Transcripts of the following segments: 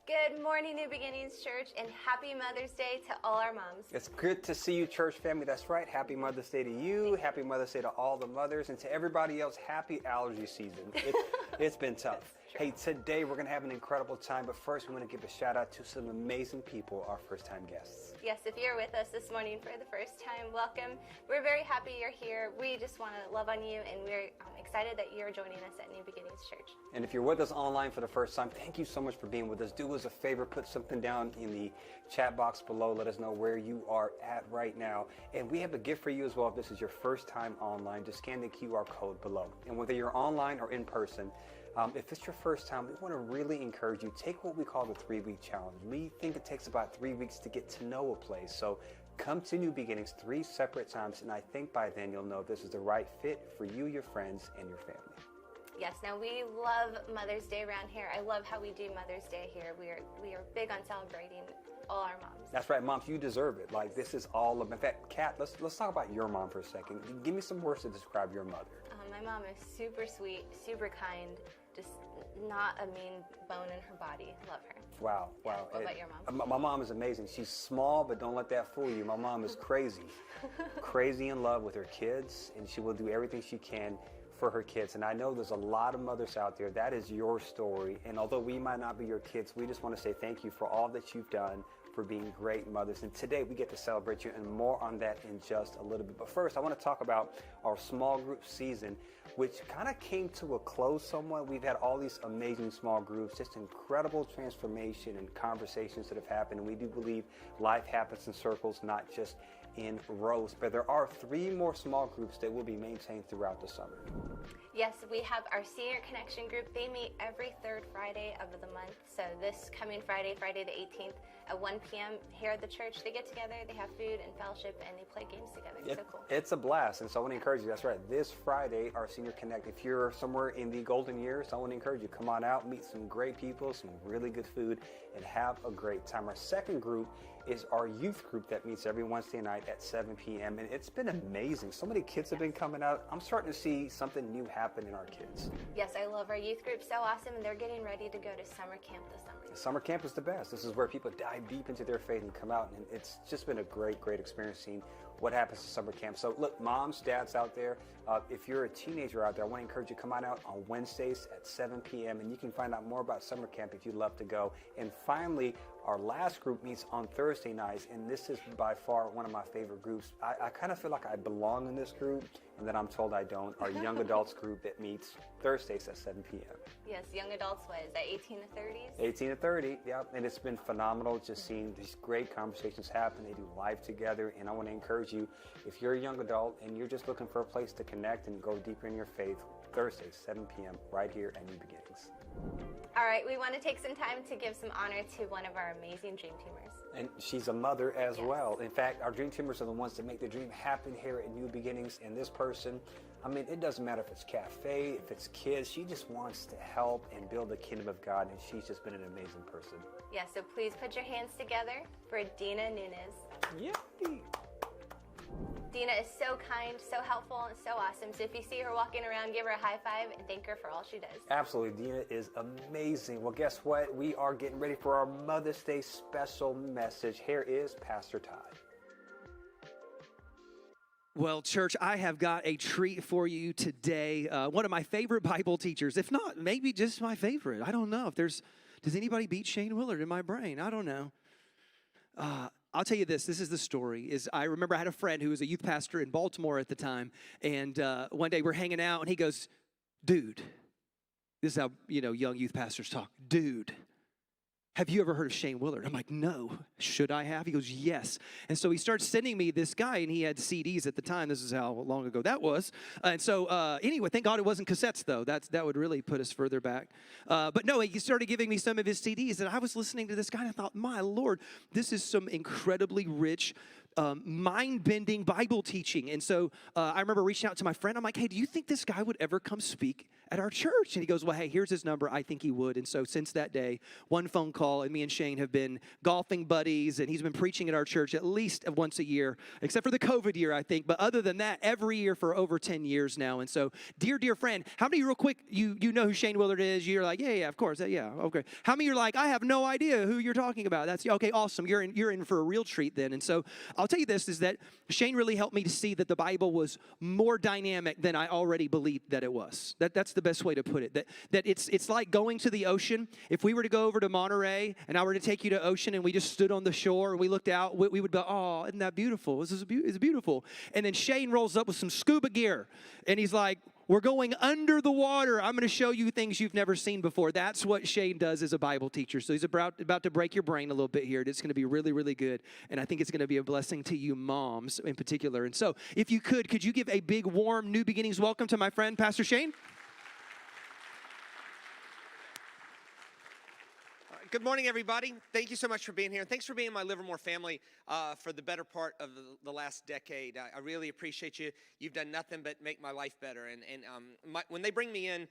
Good morning, New Beginnings Church, and happy Mother's Day to all our moms. It's good to see you, church family. That's right. Happy Mother's Day to you. Happy Mother's Day to all the mothers. And to everybody else, happy allergy season. It's been tough. Hey, today we're going to have an incredible time. But first, we want to give a shout out to some amazing people, our first-time guests. Yes, if you're with us this morning for the first time, welcome. We're very happy you're here. We just want to love on you, and we're excited that you're joining us at New Beginnings Church. And if you're with us online for the first time, thank you so much for being with us. Do us a favor, put something down in the chat box below. Let us know where you are at right now. And we have a gift for you as well. If this is your first time online, just scan the QR code below. And whether you're online or in person, if it's your first time, we want to really encourage you, take what we call the 3-week challenge. We think it takes about 3 weeks to get to know a place. So come to New Beginnings 3 separate times, and I think by then you'll know this is the right fit for you, your friends, and your family. Yes, now we love Mother's Day around here. I love how we do Mother's Day here. We are big on celebrating all our moms. That's right, moms, you deserve it. Like, this is all of, in fact, Kat, let's talk about your mom for a second. Give me some words to describe your mother. My mom is super sweet, super kind, just not a mean bone in her body. Love her. Wow. What about your mom? My mom is amazing. She's small, but don't let that fool you. My mom is crazy. Crazy in love with her kids, and she will do everything she can for her kids. And I know there's a lot of mothers out there. That is your story. And although we might not be your kids, we just want to say thank you for all that you've done, for being great mothers. And today we get to celebrate you, and more on that in just a little bit. But first, I want to talk about our small group season, which kind of came to a close somewhat. We've had all these amazing small groups, just incredible transformation and conversations that have happened. And we do believe life happens in circles, not just in rows. But there are 3 more small groups that will be maintained throughout the summer. Yes, we have our Senior Connection group. They meet every 3rd Friday of the month. So this coming Friday, Friday the 18th at 1 p.m. here at the church, they get together, they have food and fellowship, and they play games together. It's so cool. It's a blast. And so I want to encourage you, that's right, this Friday, our Senior Connect, if you're somewhere in the golden years, I want to encourage you, come on out, meet some great people, some really good food, and have a great time. Our second group is our youth group that meets every Wednesday night at 7 p.m. And it's been amazing. So many kids have been coming out. I'm starting to see something new happen in our kids. Yes, I love our youth group. So awesome. And they're getting ready to go to summer camp this summer. Summer camp is the best. This is where people dive deep into their faith and come out. And it's just been a great experience seeing what happens to summer camp. So look, moms, dads out there, if you're a teenager out there, I want to encourage you to come on out on Wednesdays at 7 p.m. and you can find out more about summer camp if you'd love to go. And finally, our last group meets on Thursday nights, and this is by far one of my favorite groups. I kind of feel like I belong in this group, and then I'm told I don't. Our young adults group that meets Thursdays at 7 p.m. Yes, young adults, what is that, 18 to 30s? 18 to 30, yeah, and it's been phenomenal just seeing these great conversations happen. They do live together, and I want to encourage you, if you're a young adult and you're just looking for a place to connect and go deeper in your faith, Thursdays, 7 p.m., right here at New Beginnings. All right, we want to take some time to give some honor to one of our amazing Dream Teamers. And she's a mother as well. In fact, our Dream Teamers are the ones that make the dream happen here at New Beginnings. And this person, I mean, it doesn't matter if it's cafe, if it's kids, she just wants to help and build the kingdom of God, and she's just been an amazing person. Yeah, so please put your hands together for Dina Nunez. Yay! Dina is so kind, so helpful, and so awesome. So if you see her walking around, give her a high five and thank her for all she does. Absolutely. Dina is amazing. Well, guess what? We are getting ready for our Mother's Day special message. Here is Pastor Todd. Well, church, I have got a treat for you today. One of my favorite Bible teachers, if not, maybe just my favorite. I don't know if does anybody beat Shane Willard in my brain? I don't know. I'll tell you this is the story. I remember I had a friend who was a youth pastor in Baltimore at the time, and one day we're hanging out, and he goes, dude, this is how, young youth pastors talk. Dude, have you ever heard of Shane Willard? I'm like, no. Should I have? He goes, yes. And so he starts sending me this guy, and he had CDs at the time. This is how long ago that was. And so anyway, thank God it wasn't cassettes, though. That would really put us further back. But no, he started giving me some of his CDs, and I was listening to this guy, and I thought, my Lord, this is some incredibly rich mind-bending Bible teaching. And so I remember reaching out to my friend. I'm like, hey, do you think this guy would ever come speak at our church? And he goes, well, hey, here's his number. I think he would. And so since that day, one phone call, and me and Shane have been golfing buddies, and he's been preaching at our church at least once a year, except for the COVID year, I think. But other than that, every year for over 10 years now. And so, dear friend, how many real quick, you know who Shane Willard is? You're like, yeah, of course. Yeah, okay. How many are like, I have no idea who you're talking about? That's okay, awesome. You're in for a real treat then. And so I'll tell you this, is that Shane really helped me to see that the Bible was more dynamic than I already believed that it was. That's the best way to put it. That it's like going to the ocean. If we were to go over to Monterey and I were to take you to ocean and we just stood on the shore and we looked out, we would go, oh, isn't that beautiful? It's beautiful. And then Shane rolls up with some scuba gear and he's like, we're going under the water. I'm going to show you things you've never seen before. That's what Shane does as a Bible teacher. So he's about to break your brain a little bit here. It's going to be really, really good. And I think it's going to be a blessing to you moms in particular. And so if you could you give a big, warm, New Beginnings welcome to my friend, Pastor Shane? Good morning, everybody. Thank you so much for being here. And thanks for being in my Livermore family for the better part of the last decade. I really appreciate you. You've done nothing but make my life better. And when they bring me in,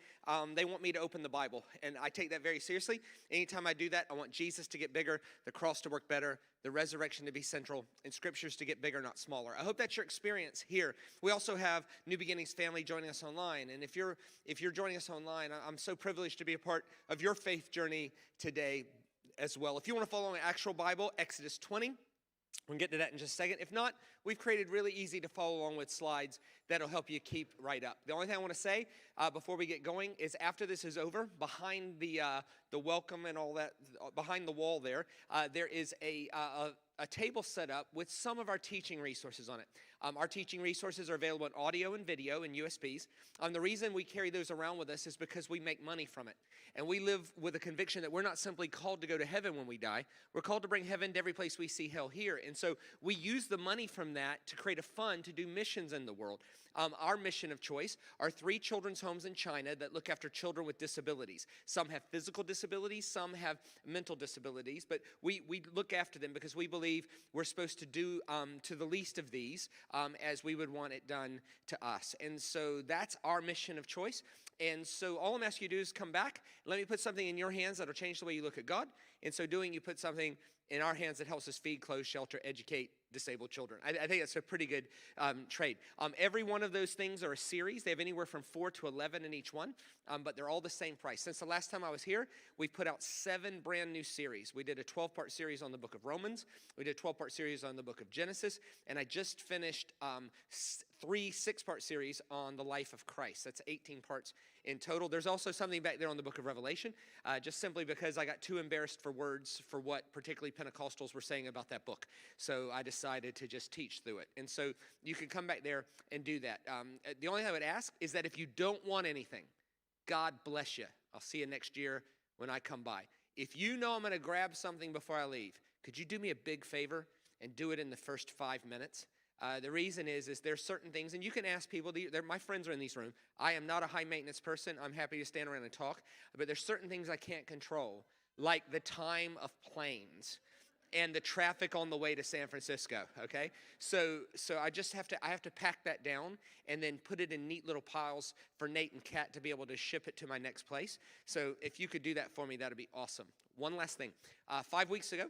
they want me to open the Bible. And I take that very seriously. Anytime I do that, I want Jesus to get bigger, the cross to work better, the resurrection to be central, and scriptures to get bigger, not smaller. I hope that's your experience here. We also have New Beginnings family joining us online. And if you're joining us online, I'm so privileged to be a part of your faith journey today as well. If you want to follow an actual Bible, Exodus 20. We'll get to that in just a second. If not, we've created really easy to follow along with slides that'll help you keep right up. The only thing I want to say before we get going is after this is over, behind the welcome and all that, behind the wall there is a table set up with some of our teaching resources on it. Our teaching resources are available in audio and video and USBs. The reason we carry those around with us is because we make money from it. And we live with a conviction that we're not simply called to go to heaven when we die. We're called to bring heaven to every place we see hell here. And so we use the money from that to create a fund to do missions in the world. Our mission of choice are 3 children's homes in China that look after children with disabilities. Some have physical disabilities, some have mental disabilities, but we look after them because we believe we're supposed to do to the least of these as we would want it done to us. And so that's our mission of choice. And so all I'm asking you to do is come back. Let me put something in your hands that'll change the way you look at God. In so doing, you put something in our hands that helps us feed, clothe, shelter, educate disabled children. I think that's a pretty good trade. Every one of those things are a series. They have anywhere from 4 to 11 in each one, but they're all the same price. Since the last time I was here, we put out 7 brand new series. We did a 12-part series on the book of Romans. We did a 12-part series on the book of Genesis, and I just finished 3 6-part series on the life of Christ. That's 18 parts in total. There's also something back there on the book of Revelation, just simply because I got too embarrassed for words for what particularly Pentecostals were saying about that book. So I decided to just teach through it. And so you can come back there and do that. The only thing I would ask is that if you don't want anything, God bless you. I'll see you next year when I come by. If you know I'm going to grab something before I leave, could you do me a big favor and do it in the first 5 minutes? The reason is there's certain things, and you can ask people, my friends are in this room. I am not a high-maintenance person. I'm happy to stand around and talk. But there's certain things I can't control, like the time of planes and the traffic on the way to San Francisco, okay? So I just have to pack that down and then put it in neat little piles for Nate and Kat to be able to ship it to my next place. So if you could do that for me, that would be awesome. One last thing. 5 weeks ago,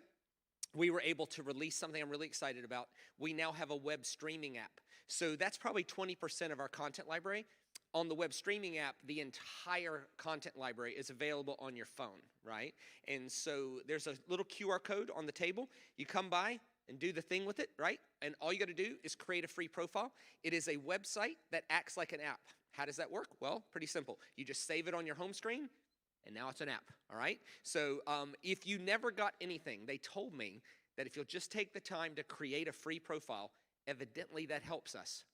we were able to release something I'm really excited about. We now have a web streaming app. So that's probably 20% of our content library. On the web streaming app, the entire content library is available on your phone, right? And so there's a little QR code on the table. You come by and do the thing with it, right? And all you got to do is create a free profile. It is a website that acts like an app. How does that work? Well, pretty simple. You just save it on your home screen, and now it's an app, all right? So if you never got anything, they told me that if you'll just take the time to create a free profile, evidently that helps us.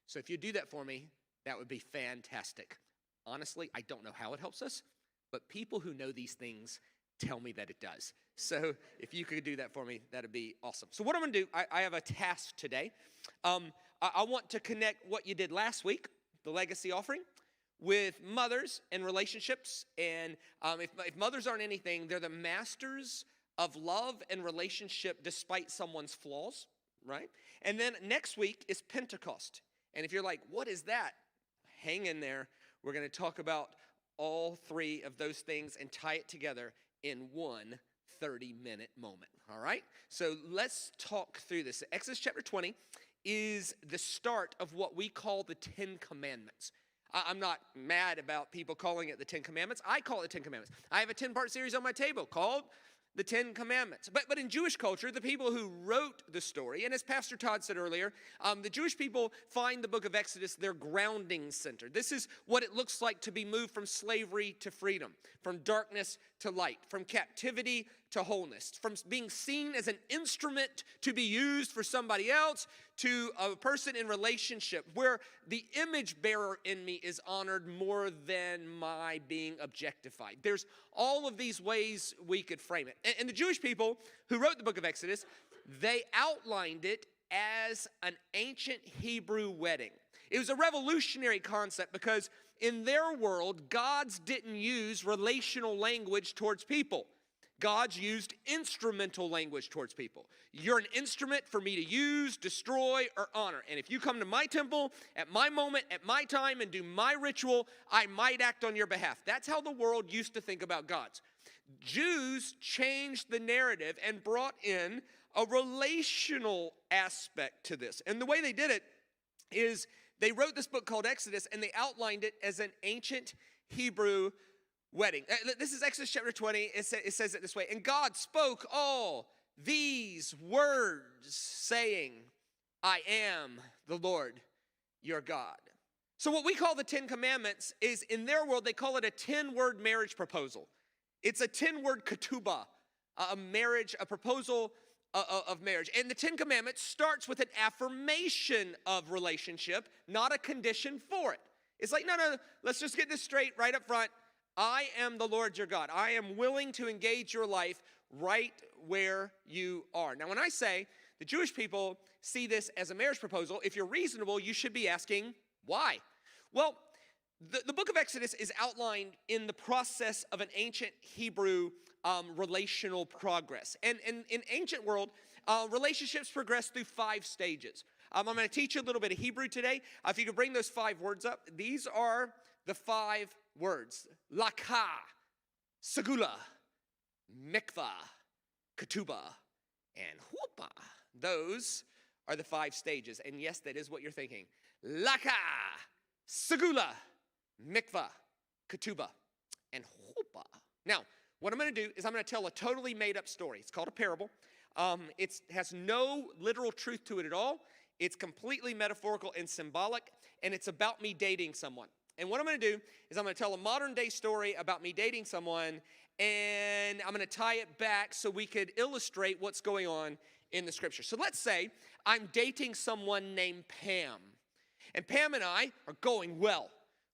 So if you do that for me, that would be fantastic. Honestly, I don't know how it helps us, but people who know these things tell me that it does. So if you could do that for me, that'd be awesome. So what I'm going to do, I have a task today. I want to connect what you did last week, the legacy offering, with mothers and relationships. And if mothers aren't anything, they're the masters of love and relationship despite someone's flaws. right? And then next week is Pentecost. And if you're like, what is that? Hang in there. We're going to talk about all three of those things and tie it together in one 30-minute moment, all right? So let's talk through this. Exodus chapter 20 is the start of what we call the 10 Commandments. I'm not mad about people calling it the 10 Commandments. I call it the 10 Commandments. I have a 10-part series on my table called the 10 Commandments. But in Jewish culture, the people who wrote the story, and as Pastor Todd said earlier, the Jewish people find the book of Exodus their grounding center. This is what it looks like to be moved from slavery to freedom, from darkness to light, from captivity to wholeness, from being seen as an instrument to be used for somebody else to a person in relationship where the image bearer in me is honored more than my being objectified. There's all of these ways we could frame it. And the Jewish people who wrote the book of Exodus, they outlined it as an ancient Hebrew wedding. It was a revolutionary concept because in their world, gods didn't use relational language towards people. Gods used instrumental language towards people. You're an instrument for me to use, destroy, or honor. And if you come to my temple at my moment, at my time, and do my ritual, I might act on your behalf. That's how the world used to think about gods. Jews changed the narrative and brought in a relational aspect to this. And the way they did it is they wrote this book called Exodus, and they outlined it as an ancient Hebrew wedding. This is Exodus chapter 20. It says it this way. And God spoke all these words, saying, I am the Lord your God. So what we call the 10 Commandments is, in their world, they call it a 10-word marriage proposal. It's a 10-word ketubah, a proposal of marriage. And the 10 Commandments starts with an affirmation of relationship, not a condition for it. It's like, no, let's just get this straight right up front. I am the Lord your God. I am willing to engage your life right where you are. Now, when I say the Jewish people see this as a marriage proposal, if you're reasonable, you should be asking, why? Well, the book of Exodus is outlined in the process of an ancient Hebrew relational progress. And in ancient world, relationships progress through 5 stages. I'm going to teach you a little bit of Hebrew today. If you could bring those 5 words up. These are the 5 words. Lakah, segula, mikvah, ketubah, and huppah. Those are the 5 stages. And yes, that is what you're thinking. Lakah, segula, mikvah, ketubah, and huppah. Now, what I'm going to do is I'm going to tell a totally made-up story. It's called a parable. It has no literal truth to it at all. It's completely metaphorical and symbolic, and it's about me dating someone. And what I'm going to do is I'm going to tell a modern-day story about me dating someone, and I'm going to tie it back so we could illustrate what's going on in the Scripture. So let's say I'm dating someone named Pam, and Pam and I are going well.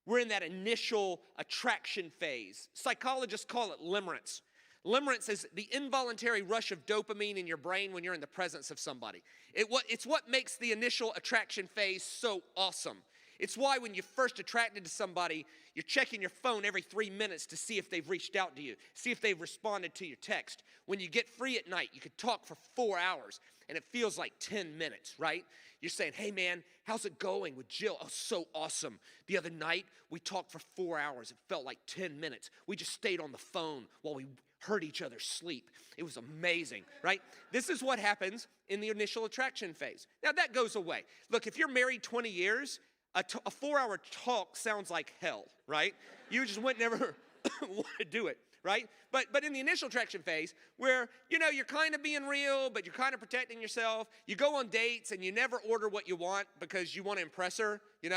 We're in that initial attraction phase. Psychologists call it limerence. Limerence is the involuntary rush of dopamine in your brain when you're in the presence of somebody. It's what makes the initial attraction phase so awesome. It's why when you're first attracted to somebody, you're checking your phone every 3 minutes to see if they've reached out to you, see if they've responded to your text. When you get free at night, you could talk for 4 hours, and it feels like 10 minutes, right? You're saying, hey, man, how's it going with Jill? Oh, so awesome. The other night, we talked for 4 hours. It felt like 10 minutes. We just stayed on the phone while we heard each other sleep. It was amazing, right? This is what happens in the initial attraction phase. Now, that goes away. Look, if you're married 20 years, a 4-hour talk sounds like hell, right? You just would never want to do it, right? But in the initial attraction phase, where, you're kind of being real, but you're kind of protecting yourself. You go on dates and you never order what you want because you want to impress her, You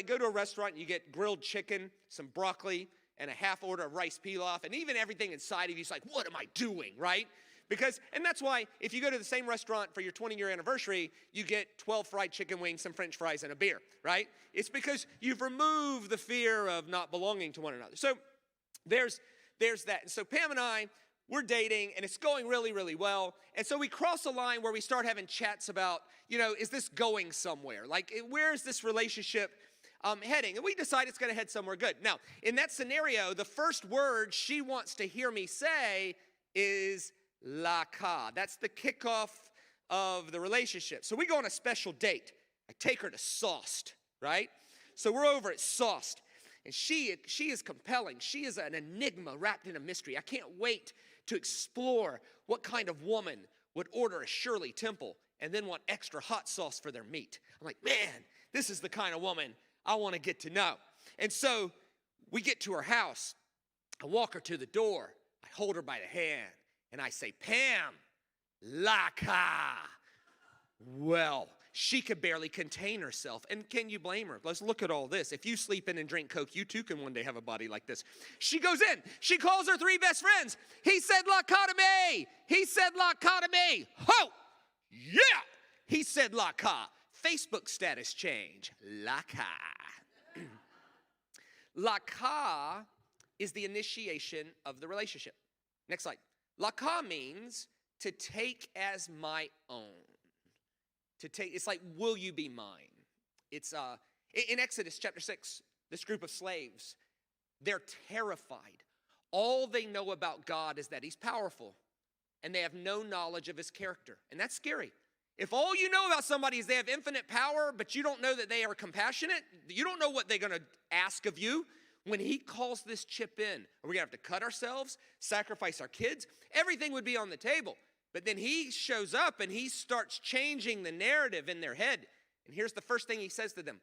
go to a restaurant and you get grilled chicken, some broccoli, and a half order of rice pilaf, and even everything inside of you is like, what am I doing, right? And that's why if you go to the same restaurant for your 20-year anniversary, you get 12 fried chicken wings, some French fries, and a beer, right? It's because you've removed the fear of not belonging to one another. So there's that. And so Pam and I, we're dating, and it's going really, really well. And so we cross a line where we start having chats about, is this going somewhere? Like, where is this relationship heading? And we decide it's going to head somewhere good. Now, in that scenario, the first word she wants to hear me say is Lakah. That's the kickoff of the relationship. So we go on a special date. I take her to Sauced, right? So we're over at Sauced, and she is compelling. She is an enigma wrapped in a mystery. I can't wait to explore what kind of woman would order a Shirley Temple and then want extra hot sauce for their meat. I'm like, man, this is the kind of woman I want to get to know. And so we get to her house. I walk her to the door. I hold her by the hand, and I say, Pam, Laka. Well, she could barely contain herself. And can you blame her? Let's look at all this. If you sleep in and drink Coke, you too can one day have a body like this. She goes in. She calls her 3 best friends. He said, Laka to me. He said, Laka to me. Ho! Yeah! He said, Laka. Facebook status change. Laka. Laka is the initiation of the relationship. Next slide. Laka means to take as my own. To take, it's like, will you be mine? It's in Exodus chapter 6, this group of slaves, they're terrified. All they know about God is that he's powerful, and they have no knowledge of his character. And that's scary. If all you know about somebody is they have infinite power, but you don't know that they are compassionate, you don't know what they're going to ask of you. When he calls this chip in, are we going to have to cut ourselves, sacrifice our kids? Everything would be on the table. But then he shows up and he starts changing the narrative in their head. And here's the first thing he says to them.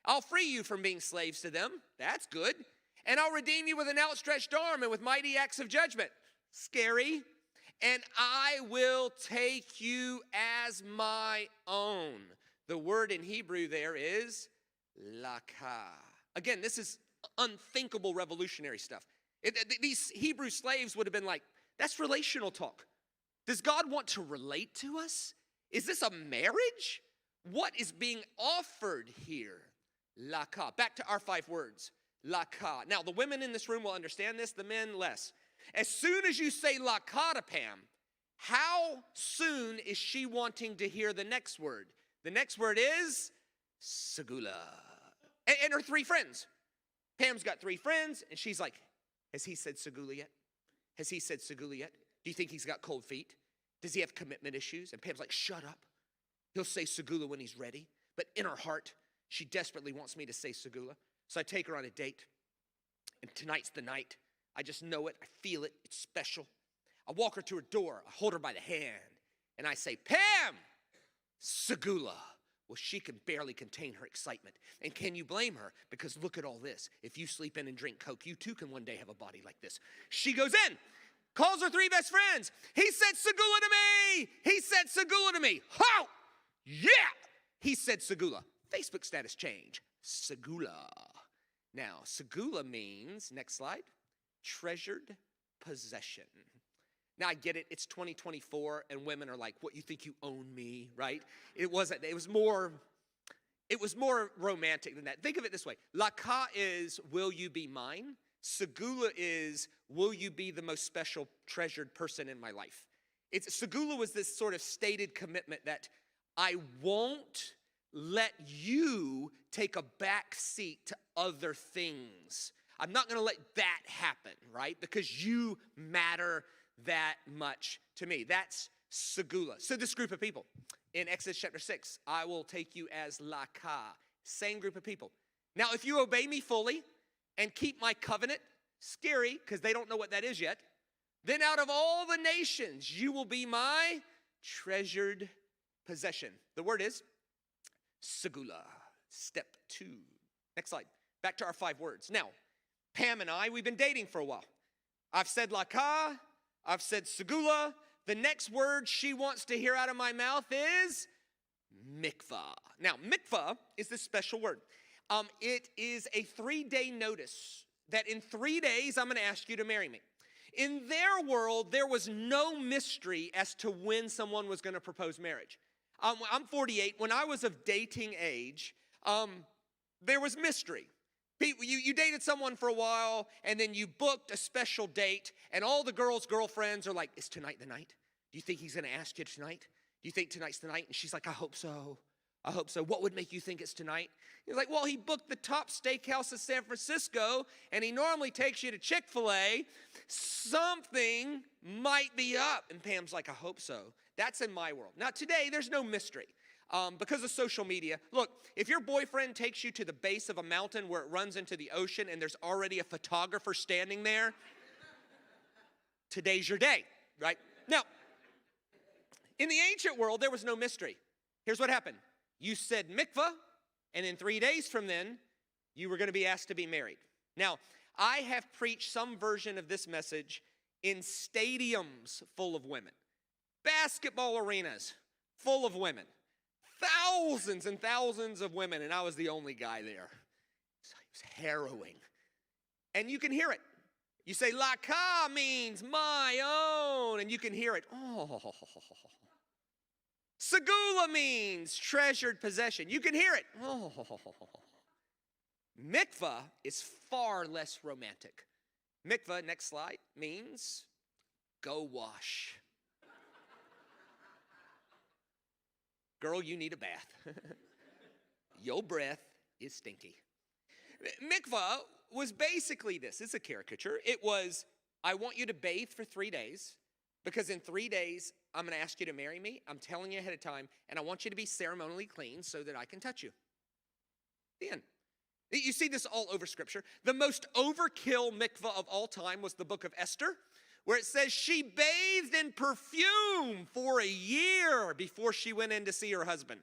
I'll free you from being slaves to them. That's good. And I'll redeem you with an outstretched arm and with mighty acts of judgment. Scary. And I will take you as my own. The word in Hebrew there is laka. Again, this is unthinkable revolutionary stuff. These Hebrew slaves would have been like, that's relational talk. Does God want to relate to us? Is this a marriage? What is being offered here? Laka. Back to our 5 words. Laka. Now, the women in this room will understand this, the men less. As soon as you say laka to Pam, how soon is she wanting to hear the next word? The next word is segula. And her 3 friends. Pam's got 3 friends, and she's like, has he said segula yet? Has he said segula yet? Do you think he's got cold feet? Does he have commitment issues? And Pam's like, shut up. He'll say segula when he's ready. But in her heart, she desperately wants me to say segula. So I take her on a date. And tonight's the night. I just know it. I feel it. It's special. I walk her to her door. I hold her by the hand. And I say, Pam, segula. Well, she can barely contain her excitement. And can you blame her? Because look at all this. If you sleep in and drink Coke, you too can one day have a body like this. She goes in. Calls her 3 best friends. He said segula to me. He said segula to me. Ho! Yeah! He said segula. Facebook status change. Segula. Now, segula means, next slide, treasured possession. Now, I get it. It's 2024, and women are like, what, you think you own me, right? It wasn't. It was more romantic than that. Think of it this way. Laka is, will you be mine? Segula is, will you be the most special, treasured person in my life? Segula was this sort of stated commitment that I won't let you take a back seat to other things. I'm not going to let that happen, right? Because you matter that much to me. That's segula. So this group of people in Exodus chapter 6, I will take you as laka. Same group of people. Now, if you obey me fully, and keep my covenant, scary, because they don't know what that is yet, then out of all the nations, you will be my treasured possession. The word is segula. Step 2. Next slide. Back to our 5 words. Now, Pam and I, we've been dating for a while. I've said laka. I've said segula. The next word she wants to hear out of my mouth is mikvah. Now, mikvah is this special word. It is a 3-day notice that in 3 days, I'm going to ask you to marry me. In their world, there was no mystery as to when someone was going to propose marriage. I'm 48. When I was of dating age, there was mystery. You dated someone for a while, and then you booked a special date, and all the girls' girlfriends are like, is tonight the night? Do you think he's going to ask you tonight? Do you think tonight's the night? And she's like, I hope so. I hope so. What would make you think it's tonight? He's like, well, he booked the top steakhouse in San Francisco, and he normally takes you to Chick-fil-A. Something might be up. And Pam's like, I hope so. That's in my world. Now, today, there's no mystery. Because of social media. Look, if your boyfriend takes you to the base of a mountain where it runs into the ocean and there's already a photographer standing there, today's your day, right? Now, in the ancient world, there was no mystery. Here's what happened. You said mikvah, and in 3 days from then, you were going to be asked to be married. Now, I have preached some version of this message in stadiums full of women, basketball arenas full of women, thousands and thousands of women, and I was the only guy there. So it was harrowing. And you can hear it. You say, laka means my own, and you can hear it. Oh. Segula means treasured possession. You can hear it. Oh. Mikvah is far less romantic. Mikvah, next slide, means go wash. Girl, you need a bath. Your breath is stinky. Mikvah was basically this. It's a caricature. It was, I want you to bathe for 3 days, because in 3 days, I'm going to ask you to marry me. I'm telling you ahead of time, and I want you to be ceremonially clean so that I can touch you. The end. You see this all over Scripture. The most overkill mikvah of all time was the book of Esther, where it says she bathed in perfume for a year before she went in to see her husband,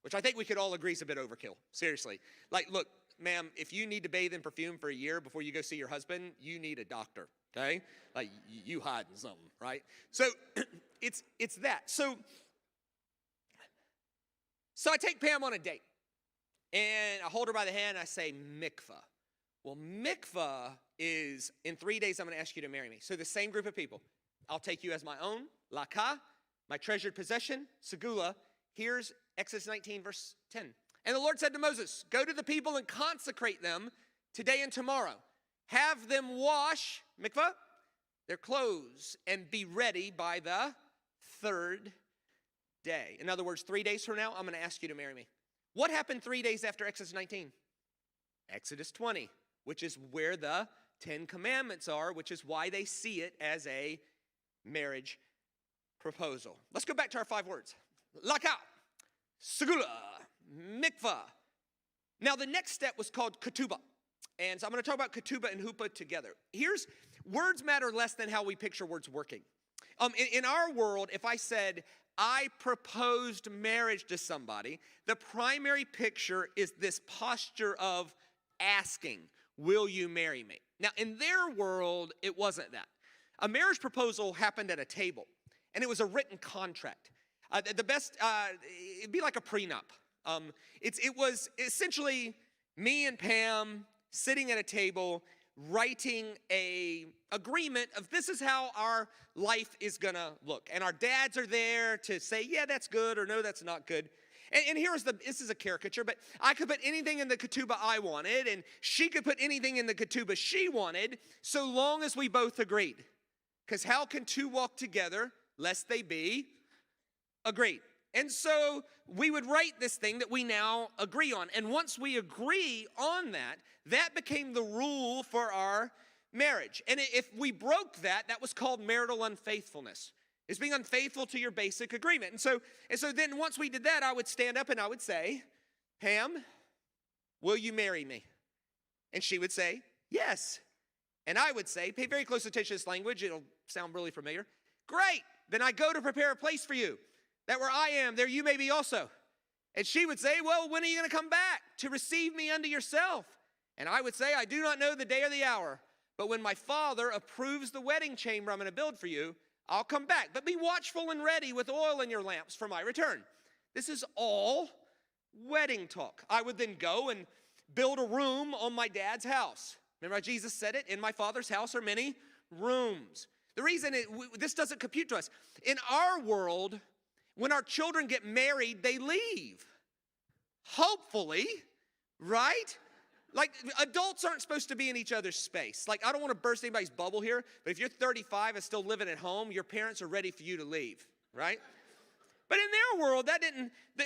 which I think we could all agree is a bit overkill. Seriously. Like, look, ma'am, if you need to bathe in perfume for a year before you go see your husband, you need a doctor, okay? Like, you hiding something, right? So it's that. So I take Pam on a date, and I hold her by the hand, and I say, mikvah. Well, mikvah is, in 3 days, I'm going to ask you to marry me. So the same group of people. I'll take you as my own, laka, my treasured possession, segula. Here's Exodus 19, verse 10. And the Lord said to Moses, go to the people and consecrate them today and tomorrow. Have them wash, mikvah, their clothes, and be ready by the 3rd day. In other words, 3 days from now, I'm going to ask you to marry me. What happened 3 days after Exodus 19? Exodus 20, which is where the 10 Commandments are, which is why they see it as a marriage proposal. Let's go back to our 5 words. Laka, segula, mikvah. Now, the next step was called ketubah. And so I'm going to talk about ketubah and huppah together. Here's, words matter less than how we picture words working. In our world, if I said, I proposed marriage to somebody, the primary picture is this posture of asking, will you marry me? Now, in their world, it wasn't that. A marriage proposal happened at a table, and it was a written contract. It'd be like a prenup. It was essentially me and Pam sitting at a table writing a agreement of this is how our life is gonna look. And our dads are there to say, yeah, that's good, or no, that's not good. And this is a caricature, but I could put anything in the ketubah I wanted, and she could put anything in the ketubah she wanted, so long as we both agreed. Because how can two walk together lest they be agreed? And so we would write this thing that we now agree on. And once we agree on that, that became the rule for our marriage. And if we broke that, that was called marital unfaithfulness. It's being unfaithful to your basic agreement. And so then once we did that, I would stand up and I would say, Pam, will you marry me? And she would say, yes. And I would say, pay very close attention to this language. It'll sound really familiar. Great. Then I go to prepare a place for you, that where I am, there you may be also. And she would say, well, when are you going to come back to receive me unto yourself? And I would say, I do not know the day or the hour, but when my Father approves the wedding chamber I'm going to build for you, I'll come back. But be watchful and ready with oil in your lamps for my return. This is all wedding talk. I would then go and build a room on my dad's house. Remember how Jesus said it? In my Father's house are many rooms. The reason this doesn't compute to us, in our world, when our children get married, they leave. Hopefully, right? Like, adults aren't supposed to be in each other's space. Like, I don't want to burst anybody's bubble here, but if you're 35 and still living at home, your parents are ready for you to leave, right? But in their world,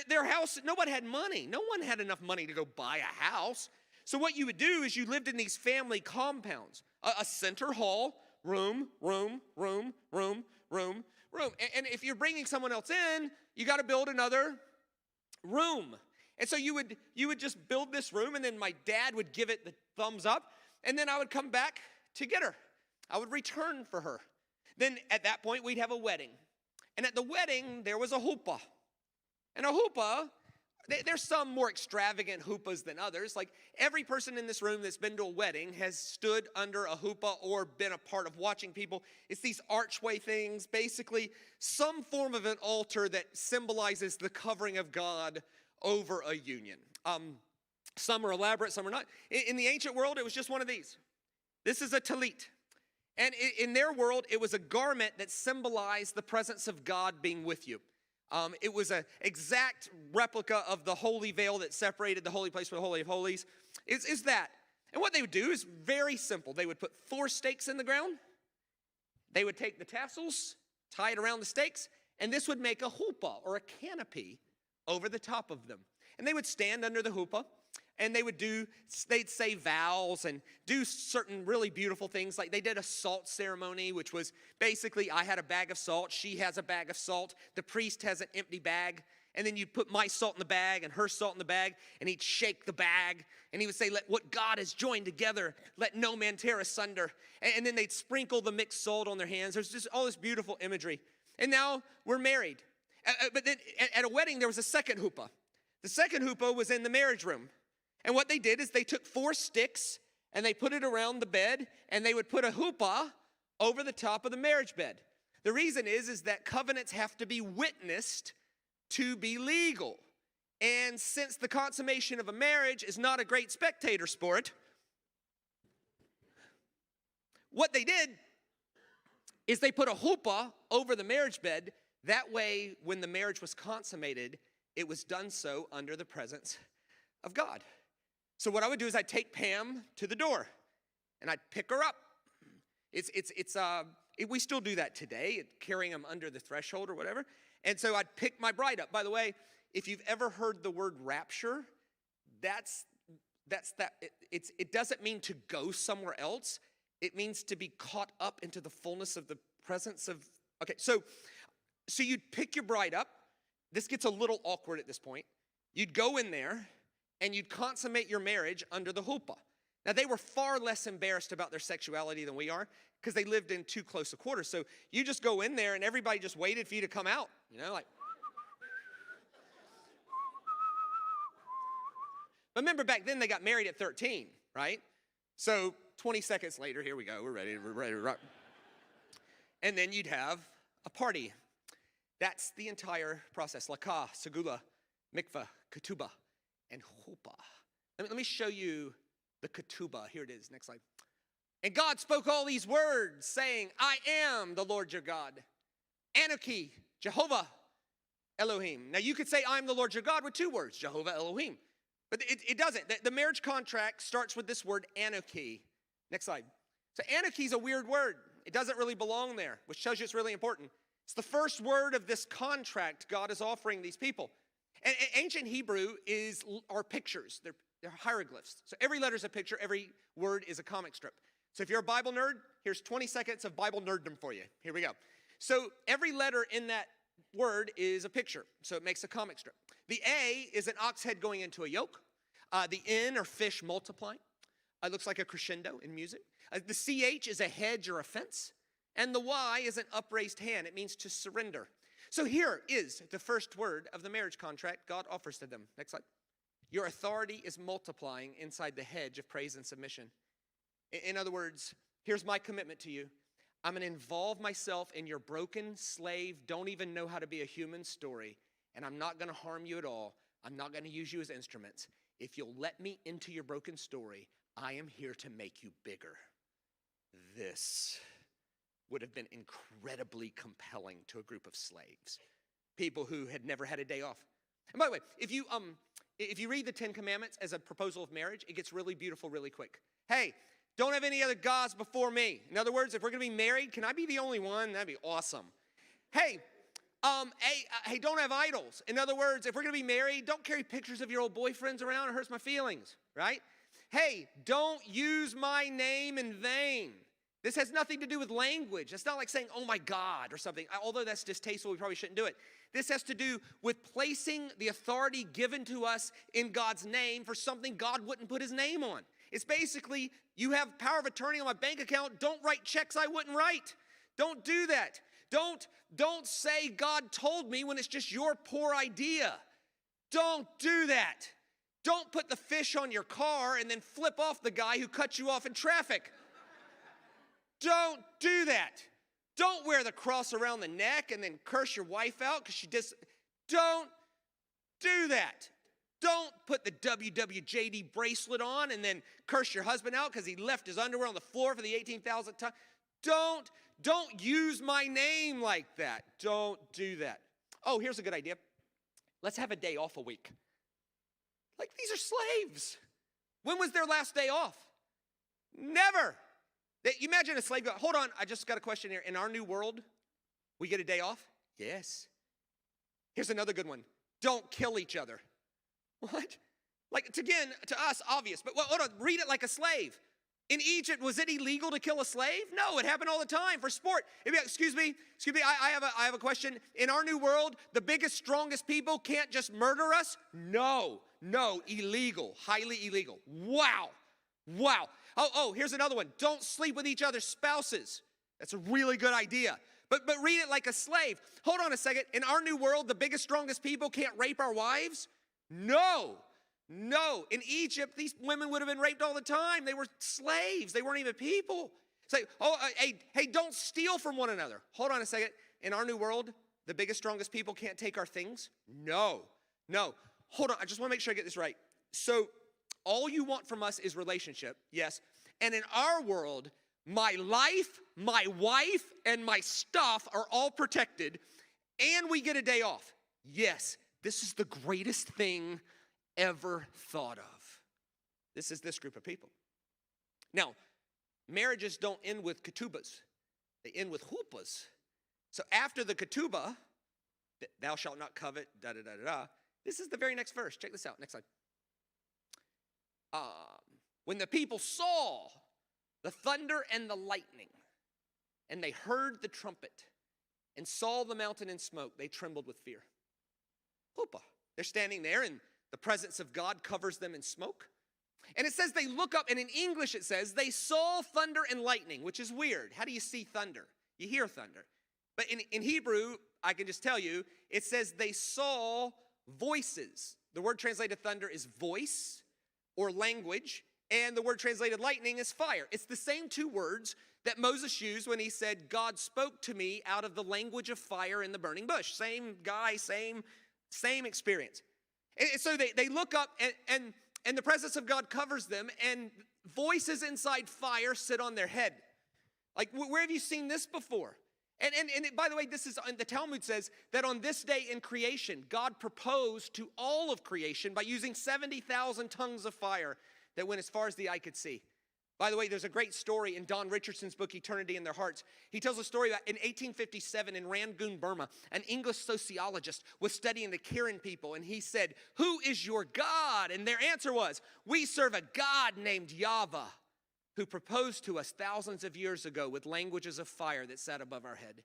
their house, nobody had money. No one had enough money to go buy a house. So what you would do is you lived in these family compounds, a center hall, room. And if you're bringing someone else in, you got to build another room. And so you would just build this room, and then my dad would give it the thumbs up, and then I would come back to get her. I would return for her. Then at that point, we'd have a wedding. And at the wedding, there was a huppah. And a huppah, there's some more extravagant huppahs than others. Like every person in this room that's been to a wedding has stood under a huppah or been a part of watching people. It's these archway things, basically some form of an altar that symbolizes the covering of God over a union. Some are elaborate, some are not. In the ancient world, it was just one of these. This is a talit. And in their world, it was a garment that symbolized the presence of God being with you. It was an exact replica of the holy veil that separated the holy place from the Holy of Holies. Is that. And what they would do is very simple. They would put 4 stakes in the ground. They would take the tassels, tie it around the stakes, and this would make a huppah or a canopy over the top of them. And they would stand under the huppah, and they'd say vows and do certain really beautiful things. Like they did a salt ceremony, which was basically I had a bag of salt, she has a bag of salt, the priest has an empty bag, and then you'd put my salt in the bag and her salt in the bag, and he'd shake the bag, and he would say, let what God has joined together, let no man tear asunder. And then they'd sprinkle the mixed salt on their hands. There's just all this beautiful imagery. And now we're married. But then at a wedding, there was a second huppah. The second huppah was in the marriage room. And what they did is they took 4 sticks and they put it around the bed, and they would put a huppah over the top of the marriage bed. The reason is that covenants have to be witnessed to be legal. And since the consummation of a marriage is not a great spectator sport, what they did is they put a huppah over the marriage bed. That way, when the marriage was consummated, it was done so under the presence of God. So what I would do is I'd take Pam to the door, and I'd pick her up. We still do that today, carrying them under the threshold or whatever. And so I'd pick my bride up. By the way, if you've ever heard the word rapture, it doesn't mean to go somewhere else. It means to be caught up into the fullness of the presence of. Okay, so you'd pick your bride up. This gets a little awkward at this point. You'd go in there, and you'd consummate your marriage under the huppah. Now, they were far less embarrassed about their sexuality than we are because they lived in too close a quarter. So you just go in there, and everybody just waited for you to come out, like. But remember, back then, they got married at 13, right? So 20 seconds later, here we go. We're ready to rock. And then you'd have a party. That's the entire process. Lakah, segula, mikvah, ketubah, and huppah. Let me show you the ketubah. Here it is. Next slide. And God spoke all these words, saying, I am the Lord your God. Anoki, Jehovah, Elohim. Now you could say, I'm the Lord your God with 2 words, Jehovah, Elohim. But it doesn't. The marriage contract starts with this word, anoki. Next slide. So anoki is a weird word. It doesn't really belong there, which shows you it's really important. It's the first word of this contract God is offering these people. And ancient Hebrew are pictures. They're hieroglyphs. So every letter is a picture. Every word is a comic strip. So if you're a Bible nerd, here's 20 seconds of Bible nerddom for you. Here we go. So every letter in that word is a picture. So it makes a comic strip. The A is an ox head going into a yoke. The N are fish multiplying. It looks like a crescendo in music. The CH is a hedge or a fence. And the Y is an upraised hand. It means to surrender. So here is the first word of the marriage contract God offers to them. Next slide. Your authority is multiplying inside the hedge of praise and submission. In other words, here's my commitment to you. I'm going to involve myself in your broken slave, don't even know how to be a human story, and I'm not going to harm you at all. I'm not going to use you as instruments. If you'll let me into your broken story, I am here to make you bigger. This would have been incredibly compelling to a group of slaves, people who had never had a day off. And by the way, if you read the 10 Commandments as a proposal of marriage, it gets really beautiful really quick. Hey, don't have any other gods before me. In other words, if we're going to be married, can I be the only one? That'd be awesome. Hey, Hey, don't have idols. In other words, if we're going to be married, don't carry pictures of your old boyfriends around. It hurts my feelings, right? Hey, don't use my name in vain. This has nothing to do with language. It's not like saying, oh my God, or something. Although that's distasteful, we probably shouldn't do it. This has to do with placing the authority given to us in God's name for something God wouldn't put his name on. It's basically, you have power of attorney on my bank account. Don't write checks I wouldn't write. Don't do that. Don't say God told me when it's just your poor idea. Don't do that. Don't put the fish on your car and then flip off the guy who cut you off in traffic. Don't do that. Don't wear the cross around the neck and then curse your wife out because don't do that. Don't put the WWJD bracelet on and then curse your husband out because he left his underwear on the floor for the 18,000th time. Don't use my name like that. Don't do that. Oh, here's a good idea. Let's have a day off a week. Like, these are slaves. When was their last day off? Never. You imagine a slave go, hold on, I just got a question here. In our new world, we get a day off? Yes. Here's another good one. Don't kill each other. What? Like, it's again, to us, obvious. But hold on, read it like a slave. In Egypt, was it illegal to kill a slave? No, it happened all the time for sport. It'd be like, excuse me, I have a question. In our new world, the biggest, strongest people can't just murder us? No, illegal, highly illegal. Wow. Oh, here's another one. Don't sleep with each other's spouses. That's a really good idea. But read it like a slave. Hold on a second. In our new world, the biggest, strongest people can't rape our wives? No. In Egypt, these women would have been raped all the time. They were slaves. They weren't even people. It's like, hey, don't steal from one another. Hold on a second. In our new world, the biggest, strongest people can't take our things? No. Hold on. I just want to make sure I get this right. So all you want from us is relationship, yes. And in our world, my life, my wife, and my stuff are all protected, and we get a day off. Yes, this is the greatest thing ever thought of. This is this group of people. Now, marriages don't end with ketubas. They end with chuppahs. So after the ketubah, thou shalt not covet, da-da-da-da-da, this is the very next verse. Check this out. Next slide. When the people saw the thunder and the lightning, and they heard the trumpet, and saw the mountain in smoke, they trembled with fear. Chuppah. They're standing there, and the presence of God covers them in smoke. And it says they look up, and in English it says they saw thunder and lightning, which is weird. How do you see thunder? You hear thunder. But in Hebrew, I can just tell you, it says they saw voices. The word translated thunder is voice or language, and the word translated lightning is fire. It's the same two words that Moses used when he said, God spoke to me out of the language of fire in the burning bush. Same guy, same experience. And so they look up, and the presence of God covers them, and voices inside fire sit on their head. Like, where have you seen this before? And by the way, this is, the Talmud says that on this day in creation, God proposed to all of creation by using 70,000 tongues of fire that went as far as the eye could see. By the way, there's a great story in Don Richardson's book, Eternity in Their Hearts. He tells a story about in 1857 in Rangoon, Burma, an English sociologist was studying the Karen people, and he said, who is your God? And their answer was, we serve a God named Yahweh, who proposed to us thousands of years ago with languages of fire that sat above our head.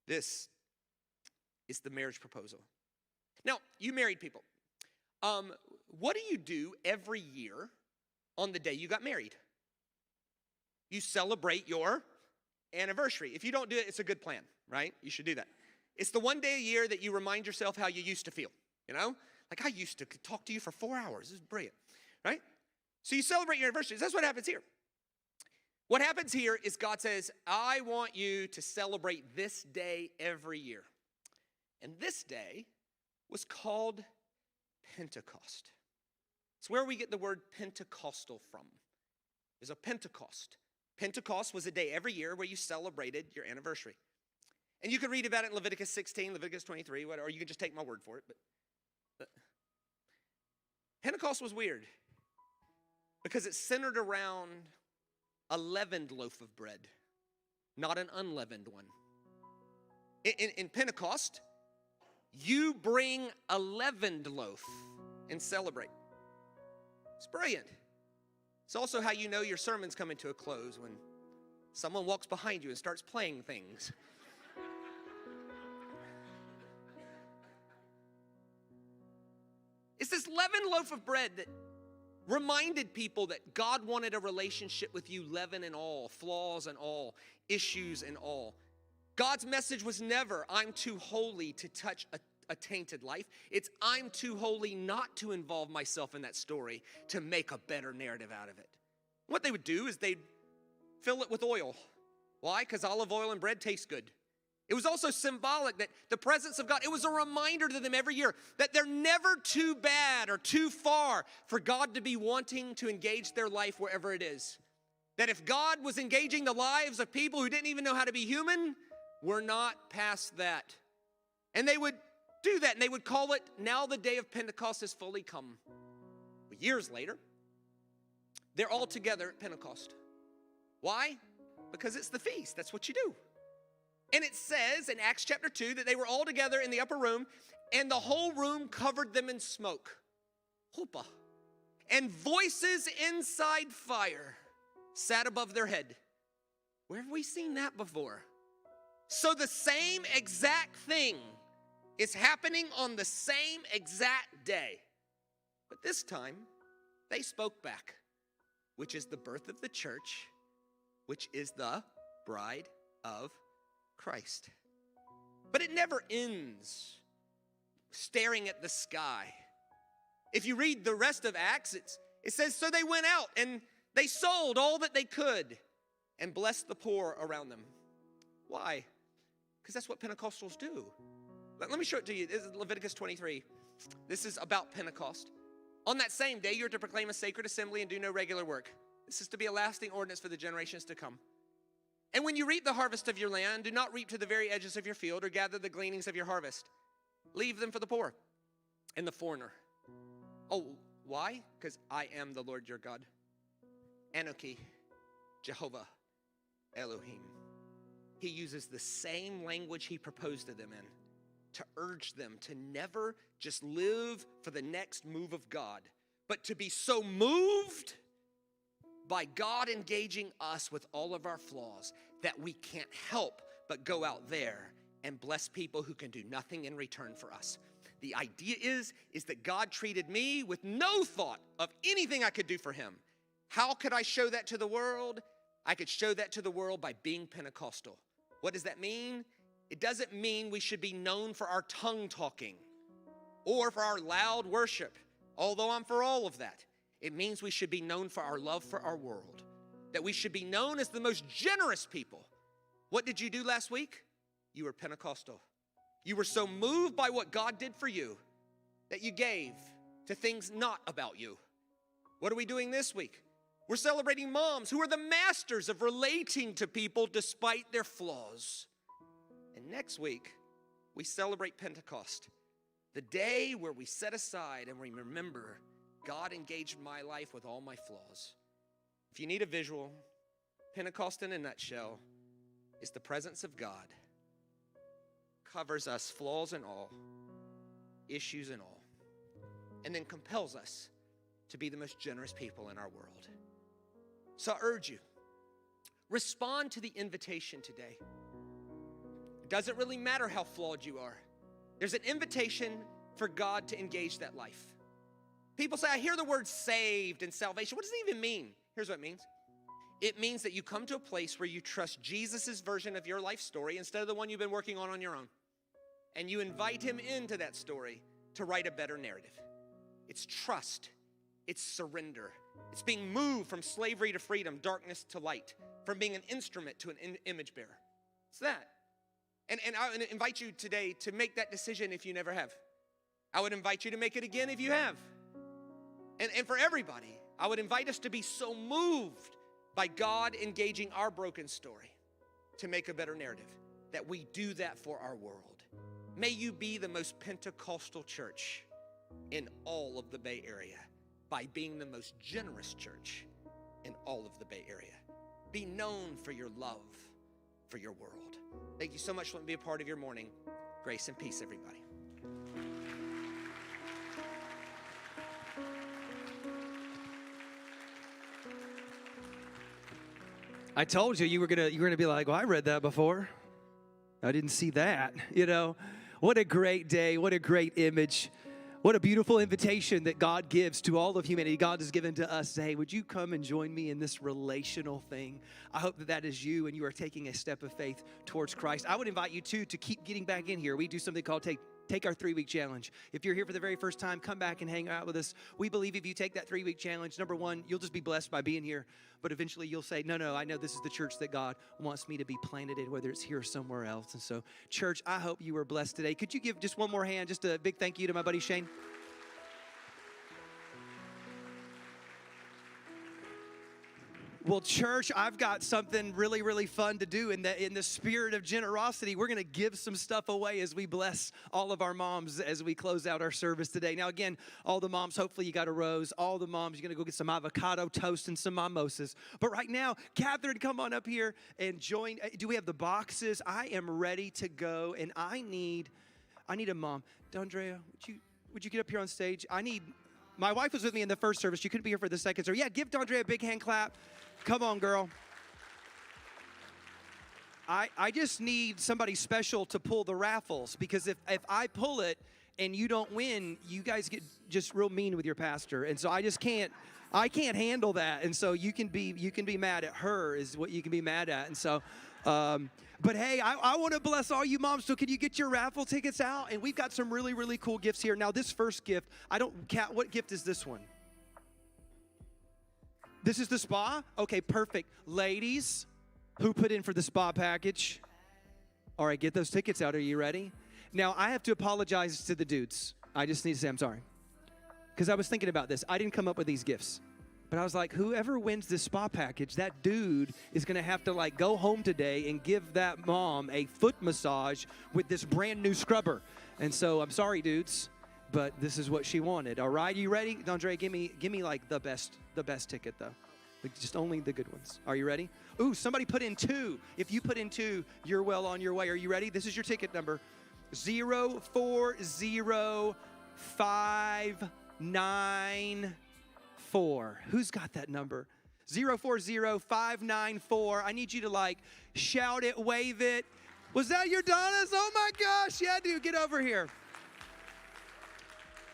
This is the marriage proposal. Now, you married people, what do you do every year on the day you got married? You celebrate your anniversary. If you don't do it, it's a good plan, right? You should do that. It's the one day a year that you remind yourself how you used to feel, you know? Like, I used to talk to you for 4 hours. This is brilliant, right? So you celebrate your anniversary. That's what happens here. What happens here is God says, I want you to celebrate this day every year. And this day was called Pentecost. It's where we get the word Pentecostal from. There's a Pentecost. Pentecost was a day every year where you celebrated your anniversary. And you can read about it in Leviticus 16, Leviticus 23, whatever, or you can just take my word for it. But Pentecost was weird because it centered around a leavened loaf of bread, not an unleavened one. In Pentecost, you bring a leavened loaf and celebrate. It's brilliant. It's also how you know your sermon's coming to a close, when someone walks behind you and starts playing things. It's this leavened loaf of bread that reminded people that God wanted a relationship with you, leaven and all, flaws and all, issues and all. God's message was never, I'm too holy to touch a tainted life. It's, I'm too holy not to involve myself in that story to make a better narrative out of it. What they would do is they'd fill it with oil. Why? Because olive oil and bread taste good. It was also symbolic that the presence of God, it was a reminder to them every year that they're never too bad or too far for God to be wanting to engage their life wherever it is. That if God was engaging the lives of people who didn't even know how to be human, we're not past that. And they would do that, and they would call it, now the day of Pentecost has fully come. But years later, they're all together at Pentecost. Why? Because it's the feast. That's what you do. And it says in Acts chapter 2 that they were all together in the upper room, and the whole room covered them in smoke. Chuppah. And voices inside fire sat above their head. Where have we seen that before? So the same exact thing is happening on the same exact day. But this time, they spoke back, which is the birth of the church, which is the bride of Christ. But it never ends staring at the sky. If you read the rest of Acts, it says, so they went out and they sold all that they could and blessed the poor around them. Why? Because that's what Pentecostals do. Let me show it to you. This is Leviticus 23. This is about Pentecost. On that same day, you're to proclaim a sacred assembly and do no regular work. This is to be a lasting ordinance for the generations to come. And when you reap the harvest of your land, do not reap to the very edges of your field or gather the gleanings of your harvest. Leave them for the poor and the foreigner. Oh, why? Because I am the Lord your God. Anoki, Jehovah, Elohim. He uses the same language he proposed to them in to urge them to never just live for the next move of God, but to be so moved by God engaging us with all of our flaws that we can't help but go out there and bless people who can do nothing in return for us. The idea is that God treated me with no thought of anything I could do for him. How could I show that to the world? I could show that to the world by being Pentecostal. What does that mean? It doesn't mean we should be known for our tongue talking or for our loud worship, although I'm for all of that. It means we should be known for our love for our world, that we should be known as the most generous people. What did you do last week? You were Pentecostal. You were so moved by what God did for you that you gave to things not about you. What are we doing this week? We're celebrating moms who are the masters of relating to people despite their flaws. And next week, we celebrate Pentecost, the day where we set aside and we remember God engaged my life with all my flaws. If you need a visual, Pentecost in a nutshell is the presence of God. Covers us, flaws and all, issues and all, and then compels us to be the most generous people in our world. So I urge you, respond to the invitation today. It doesn't really matter how flawed you are. There's an invitation for God to engage that life. People say, I hear the word saved and salvation. What does it even mean? Here's what it means. It means that you come to a place where you trust Jesus' version of your life story instead of the one you've been working on your own. And you invite him into that story to write a better narrative. It's trust. It's surrender. It's being moved from slavery to freedom, darkness to light, from being an instrument to an image bearer. It's that. And I would invite you today to make that decision if you never have. I would invite you to make it again if you have. And for everybody, I would invite us to be so moved by God engaging our broken story to make a better narrative, that we do that for our world. May you be the most Pentecostal church in all of the Bay Area by being the most generous church in all of the Bay Area. Be known for your love for your world. Thank you so much for letting me be a part of your morning. Grace and peace, everybody. I told you were gonna be like, well, I read that before. I didn't see that. You know, what a great day. What a great image. What a beautiful invitation that God gives to all of humanity. God has given to us. Hey, would you come and join me in this relational thing? I hope that that is you and you are taking a step of faith towards Christ. I would invite you, too, to keep getting back in here. We do something called Take our 3-week challenge. If you're here for the very first time, come back and hang out with us. We believe if you take that 3-week challenge, number one, you'll just be blessed by being here. But eventually you'll say, no, I know this is the church that God wants me to be planted in, whether it's here or somewhere else. And so, church, I hope you were blessed today. Could you give just one more hand, just a big thank you to my buddy Shane? Well, church, I've got something really, really fun to do in the spirit of generosity. We're going to give some stuff away as we bless all of our moms as we close out our service today. Now, again, all the moms, hopefully you got a rose. All the moms, you're going to go get some avocado toast and some mimosas. But right now, Catherine, come on up here and join. Do we have the boxes? I am ready to go, and I need a mom. Dondrea, would you get up here on stage? My wife was with me in the first service. She couldn't be here for the second service. Yeah, give Dondrea a big hand clap. Come on, girl. I just need somebody special to pull the raffles, because if I pull it and you don't win, you guys get just real mean with your pastor. And so I can't handle that. And so you can be mad at her is what you can be mad at. And so but hey, I want to bless all you moms. So can you get your raffle tickets out? And we've got some really, really cool gifts here. Now this first gift, what gift is this one? This is the spa? Okay, perfect. Ladies, who put in for the spa package? All right, get those tickets out. Are you ready? Now, I have to apologize to the dudes. I just need to say I'm sorry. Because I was thinking about this. I didn't come up with these gifts. But I was like, whoever wins this spa package, that dude is going to have to go home today and give that mom a foot massage with this brand new scrubber. And so I'm sorry, dudes. But this is what she wanted. All right, you ready? Dondre, give me like the best ticket though. Like just only the good ones. Are you ready? Ooh, somebody put in 2. If you put in 2, you're well on your way. Are you ready? This is your ticket number. 040594. Who's got that number? 040594. I need you to shout it, wave it. Was that your Donna's? Oh my gosh. Yeah, dude, get over here.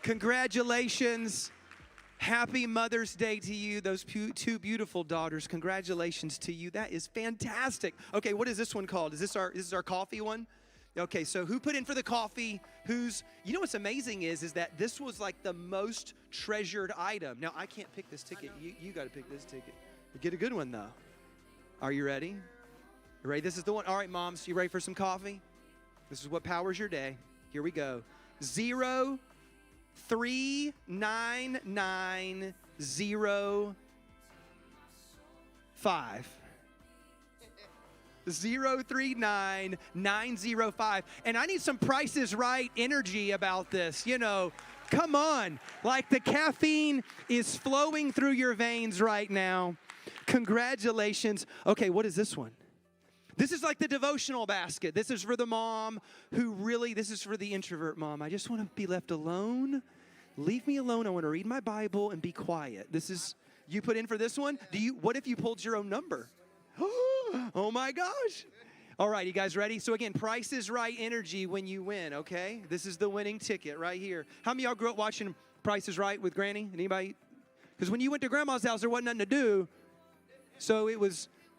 Congratulations. Happy Mother's Day to you, those 2 beautiful daughters. Congratulations to you. That is fantastic. Okay, what is this one called? Is this our coffee one? Okay, so who put in for the coffee? You know what's amazing is that this was the most treasured item. Now, I can't pick this ticket. You got to pick this ticket. Get a good one, though. Are you ready? You ready? This is the one. All right, moms, you ready for some coffee? This is what powers your day. Here we go. 0399005. 0399005. And I need some Price is Right energy about this. Come on. The caffeine is flowing through your veins right now. Congratulations. Okay, what is this one? This is the devotional basket. This is for the mom this is for the introvert mom. I just want to be left alone. Leave me alone. I want to read my Bible and be quiet. You put in for this one? What if you pulled your own number? Oh my gosh. All right, you guys ready? So again, Price is Right energy when you win, okay? This is the winning ticket right here. How many of y'all grew up watching Price is Right with Granny? Anybody? Because when you went to Grandma's house, there wasn't nothing to do. So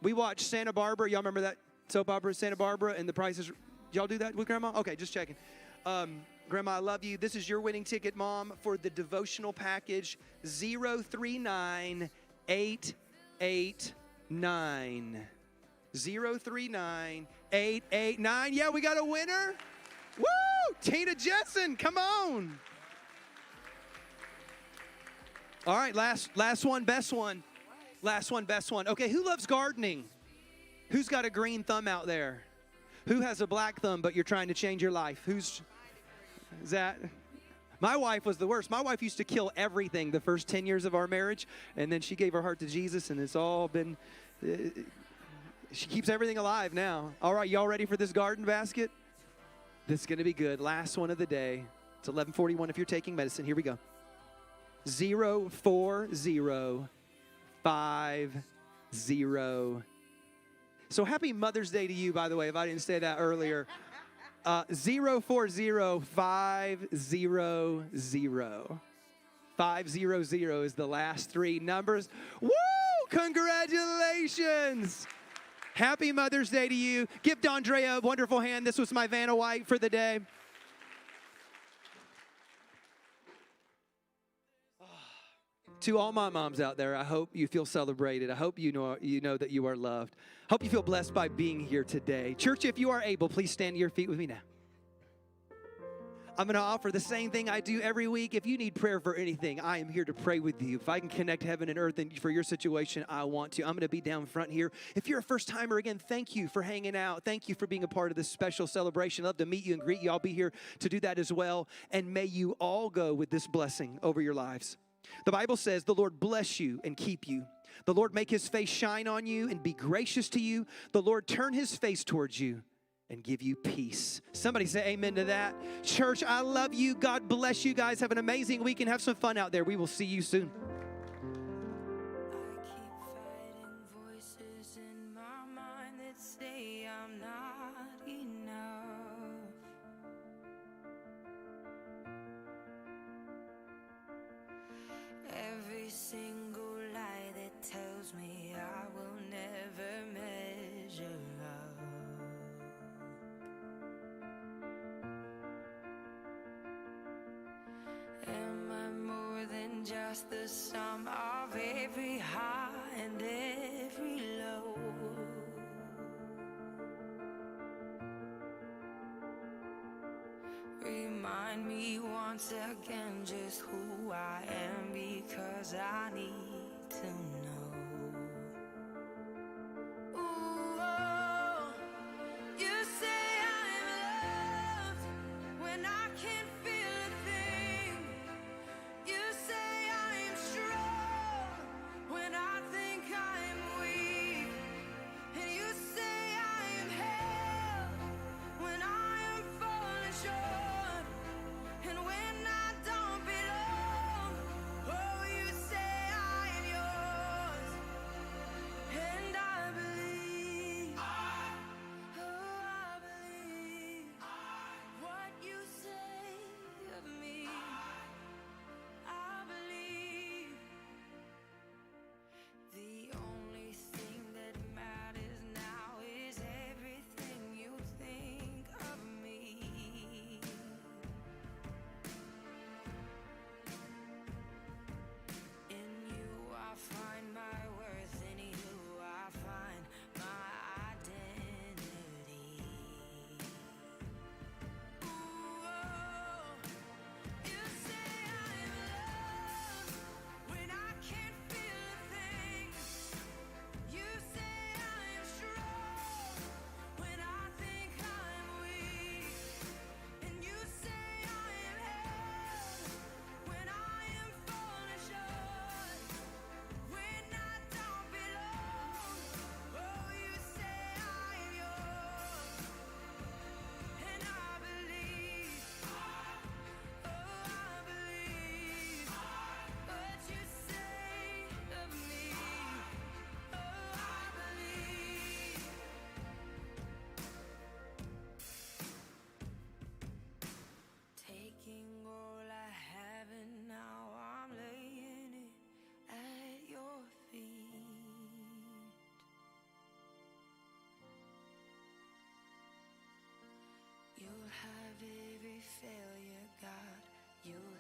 we watched Santa Barbara. Y'all remember that soap opera, Santa Barbara, and the Price is... Y'all do that with Grandma? Okay, just checking. Grandma, I love you. This is your winning ticket, Mom, for the devotional package 039889. 039889. Yeah, we got a winner. Woo! Tina Jessen, come on. All right, last one, best one. Last one, best one. Okay, who loves gardening? Who's got a green thumb out there? Who has a black thumb, but you're trying to change your life? Is that? My wife was the worst. My wife used to kill everything the first 10 years of our marriage, and then she gave her heart to Jesus, and it's all been She keeps everything alive now. All right, y'all ready for this garden basket? This is going to be good. Last one of the day. It's 11:41 if you're taking medicine. Here we go. 04050. So happy Mother's Day to you, by the way, if I didn't say that earlier. 040-500. 500 is the last three numbers. Woo! Congratulations! Happy Mother's Day to you. Give Dondrea a wonderful hand. This was my Vanna White for the day. To all my moms out there, I hope you feel celebrated. I hope you know that you are loved. Hope you feel blessed by being here today. Church, if you are able, please stand to your feet with me now. I'm going to offer the same thing I do every week. If you need prayer for anything, I am here to pray with you. If I can connect heaven and earth for your situation, I want to. I'm going to be down front here. If you're a first-timer, again, thank you for hanging out. Thank you for being a part of this special celebration. Love to meet you and greet you. I'll be here to do that as well. And may you all go with this blessing over your lives. The Bible says, the Lord bless you and keep you. The Lord make his face shine on you and be gracious to you. The Lord turn his face towards you and give you peace. Somebody say amen to that. Church, I love you. God bless you guys. Have an amazing week and have some fun out there. We will see you soon. I keep fighting voices in my mind that say I'm not enough. Every single lie that tells me I will never measure up. Am I more than just the sum of every high and every low? Remind me once again just who I am, because I need to know. Ooh, oh, you say I'm loved when I can't feel a thing. You say I'm strong when I think I'm weak. And you say I am held when I am falling short. And when I don't belong, oh, you say I am yours. And I believe, oh, I believe what you say of me. I believe the only thing that matters now is everything you think of me. In you I find my worth, in you I find my identity. Ooh, oh, you say I'm loved when I can't feel a thing. You say I'm strong when I think I'm weak. And you say I am held when I am falling short. When I don't belong, oh, you say I am yours. And I believe, oh, I believe what you say of me. Oh, I believe. Taking all I have and now I'm laying it at your feet. You'll have every failure, God. You'll